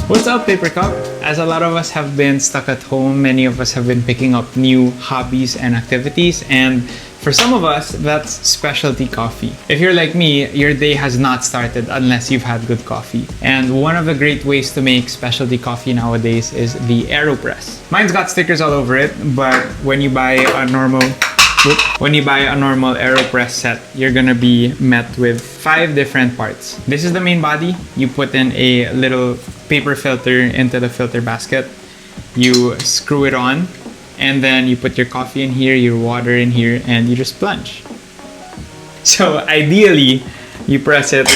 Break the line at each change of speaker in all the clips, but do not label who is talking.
What's up, Paper Cup? As a lot of us have been stuck at home, many of us have been picking up new hobbies and activities, and for some of us, that's specialty coffee. If you're like me, your day has not started unless you've had good coffee. And one of the great ways to make specialty coffee nowadays is the AeroPress. Mine's got stickers all over it, but when you buy a normal AeroPress set, you're gonna be met with 5 different parts. This is the main body. You put in a little paper filter into the filter basket. You screw it on, and then you put your coffee in here, your water in here, and you just plunge. So ideally, you press it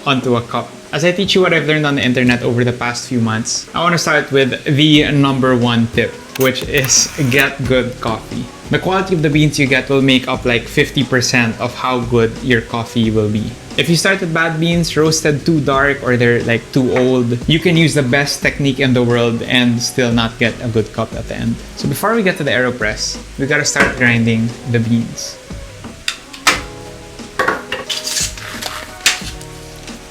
onto a cup. As I teach you what I've learned on the internet over the past few months, I want to start with the #1 tip, which is get good coffee. The quality of the beans you get will make up like 50% of how good your coffee will be. If you start with bad beans, roasted too dark, or they're like too old, you can use the best technique in the world and still not get a good cup at the end. So before we get to the AeroPress, we gotta start grinding the beans.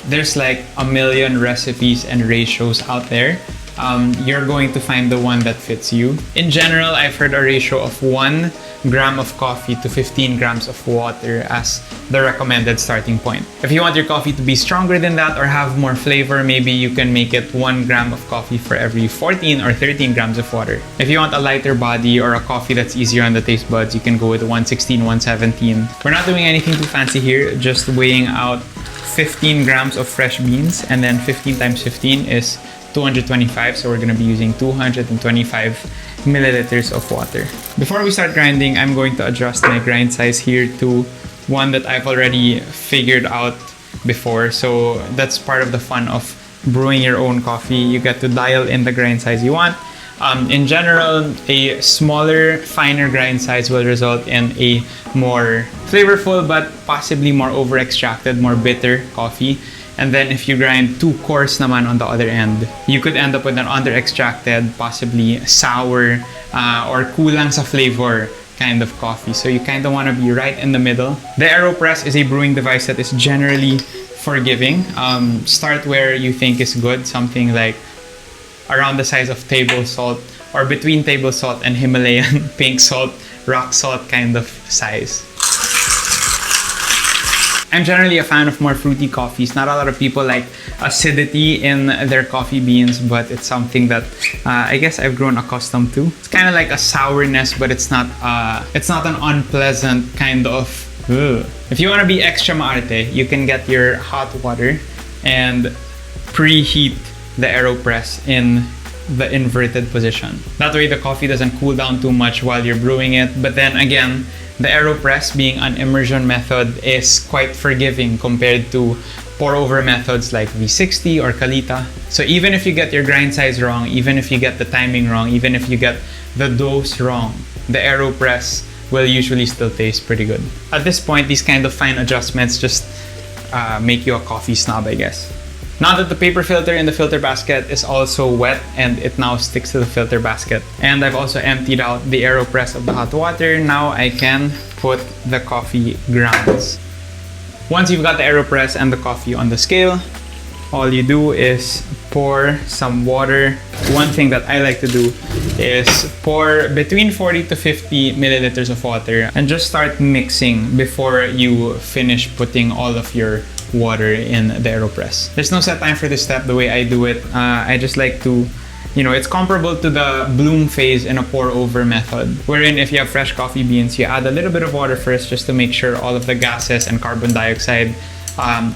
There's like a million recipes and ratios out there. You're going to find the one that fits you. In general, I've heard a ratio of 1 gram of coffee to 15 grams of water as the recommended starting point. If you want your coffee to be stronger than that or have more flavor, maybe you can make it 1 gram of coffee for every 14 or 13 grams of water. If you want a lighter body or a coffee that's easier on the taste buds, you can go with 116, 117. We're not doing anything too fancy here, just weighing out 15 grams of fresh beans, and then 15 times 15 is 225, so we're gonna be using 225 milliliters of water. Before we start grinding, I'm going to adjust my grind size here to one that I've already figured out before. So that's part of the fun of brewing your own coffee. You get to dial in the grind size you want. In general, a smaller, finer grind size will result in a more flavorful but possibly more over-extracted, more bitter coffee. And then if you grind too coarse naman on the other end, you could end up with an under-extracted, possibly sour, or kulang sa flavor kind of coffee. So you kind of want to be right in the middle. The AeroPress is a brewing device that is generally forgiving. Start where you think is good, something like around the size of table salt, or between table salt and Himalayan pink salt, rock salt kind of size. I'm generally a fan of more fruity coffees. Not a lot of people like acidity in their coffee beans, but it's something that I guess I've grown accustomed to. It's kind of like a sourness, but it's not an unpleasant kind of. Ugh. If you want to be extra maarte, you can get your hot water and preheat the AeroPress in the inverted position. That way the coffee doesn't cool down too much while you're brewing it. But then again, the AeroPress, being an immersion method, is quite forgiving compared to pour-over methods like V60 or Kalita. So even if you get your grind size wrong, even if you get the timing wrong, even if you get the dose wrong, the AeroPress will usually still taste pretty good. At this point, these kind of fine adjustments just make you a coffee snob, I guess. Now that the paper filter in the filter basket is also wet and it now sticks to the filter basket, and I've also emptied out the AeroPress of the hot water, now I can put the coffee grounds. Once you've got the AeroPress and the coffee on the scale, all you do is pour some water. One thing that I like to do is pour between 40 to 50 milliliters of water and just start mixing before you finish putting all of your water in the AeroPress. There's no set time for this step. The way I do it, I just like to, it's comparable to the bloom phase in a pour-over method, wherein if you have fresh coffee beans, you add a little bit of water first just to make sure all of the gases and carbon dioxide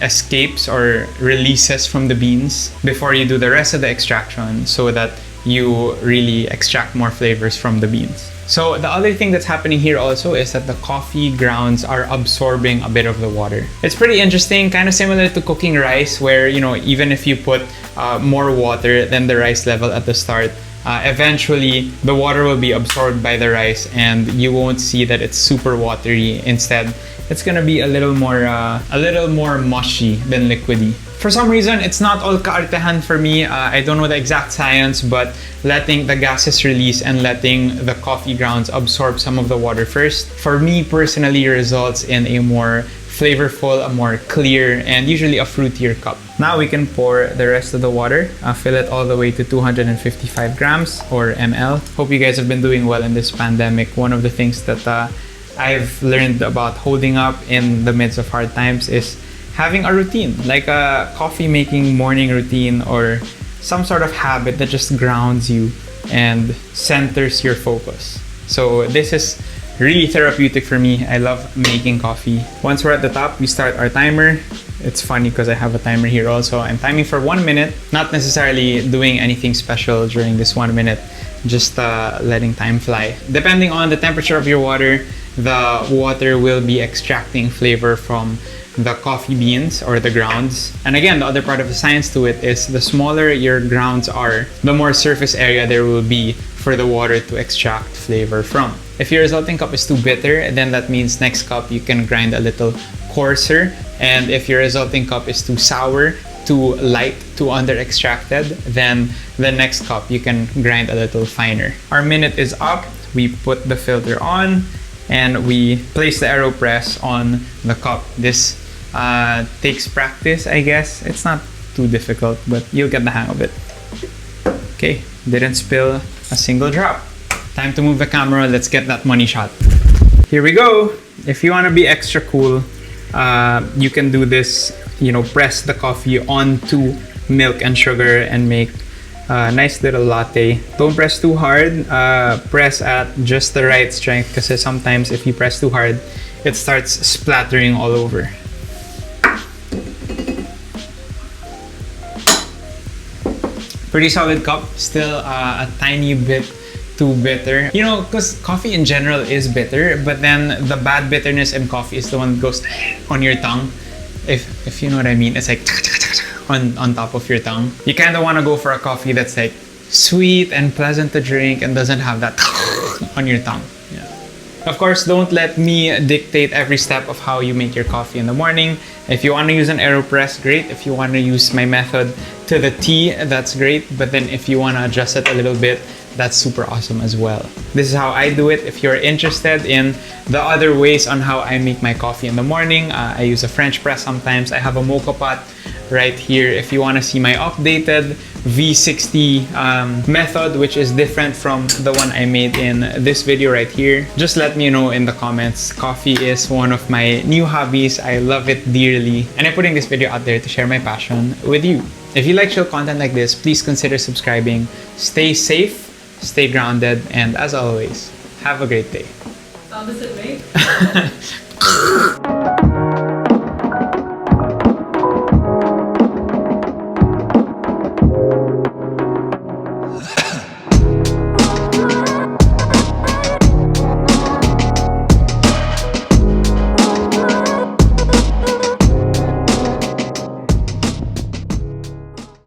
escapes or releases from the beans before you do the rest of the extraction, so that you really extract more flavors from the beans. So the other thing that's happening here also is that the coffee grounds are absorbing a bit of the water. It's pretty interesting, kind of similar to cooking rice, where even if you put more water than the rice level at the start, eventually the water will be absorbed by the rice and you won't see that it's super watery. Instead, it's gonna be a little more mushy than liquidy. For some reason, it's not all kaartehan for me. I don't know the exact science, but letting the gases release and letting the coffee grounds absorb some of the water first, for me personally, results in a more flavorful, a more clear, and usually a fruitier cup. Now we can pour the rest of the water, fill it all the way to 255 grams or ml. Hope you guys have been doing well in this pandemic. One of the things that I've learned about holding up in the midst of hard times is having a routine, like a coffee making morning routine or some sort of habit that just grounds you and centers your focus. So this is really therapeutic for me. I love making coffee. Once we're at the top, we start our timer. It's funny because I have a timer here also. I'm timing for 1 minute, not necessarily doing anything special during this 1 minute, just letting time fly. Depending on the temperature of your water, the water will be extracting flavor from the coffee beans or the grounds. And again, the other part of the science to it is the smaller your grounds are, the more surface area there will be for the water to extract flavor from. If your resulting cup is too bitter, then that means next cup you can grind a little coarser. And if your resulting cup is too sour, too light, too under extracted, then the next cup you can grind a little finer. Our minute is up. We put the filter on and we place the AeroPress on the cup. This takes practice, I guess. It's not too difficult, but you'll get the hang of it. Okay, didn't spill a single drop. Time to move the camera. Let's get that money shot. Here we go. If you want to be extra cool, you can do this, press the coffee onto milk and sugar and make a nice little latte. Don't press too hard. Press at just the right strength because sometimes if you press too hard, it starts splattering all over. Pretty solid cup. Still a tiny bit too bitter. Because coffee in general is bitter, but then the bad bitterness in coffee is the one that goes on your tongue. If you know what I mean, it's like on top of your tongue. You kind of want to go for a coffee that's like sweet and pleasant to drink and doesn't have that on your tongue. Yeah. Of course, don't let me dictate every step of how you make your coffee in the morning. If you want to use an AeroPress, great. If you want to use my method to the T, that's great. But then if you want to adjust it a little bit, that's super awesome as well. This is how I do it. If you're interested in the other ways on how I make my coffee in the morning, I use a French press sometimes. I have a mocha pot right here. If you want to see my updated V60 method, which is different from the one I made in this video right here, just let me know in the comments. Coffee is one of my new hobbies. I love it dearly, and I'm putting this video out there to share my passion with you. If you like chill content like this, please consider subscribing. Stay safe, stay grounded, and as always, have a great day.
Sound is it, mate?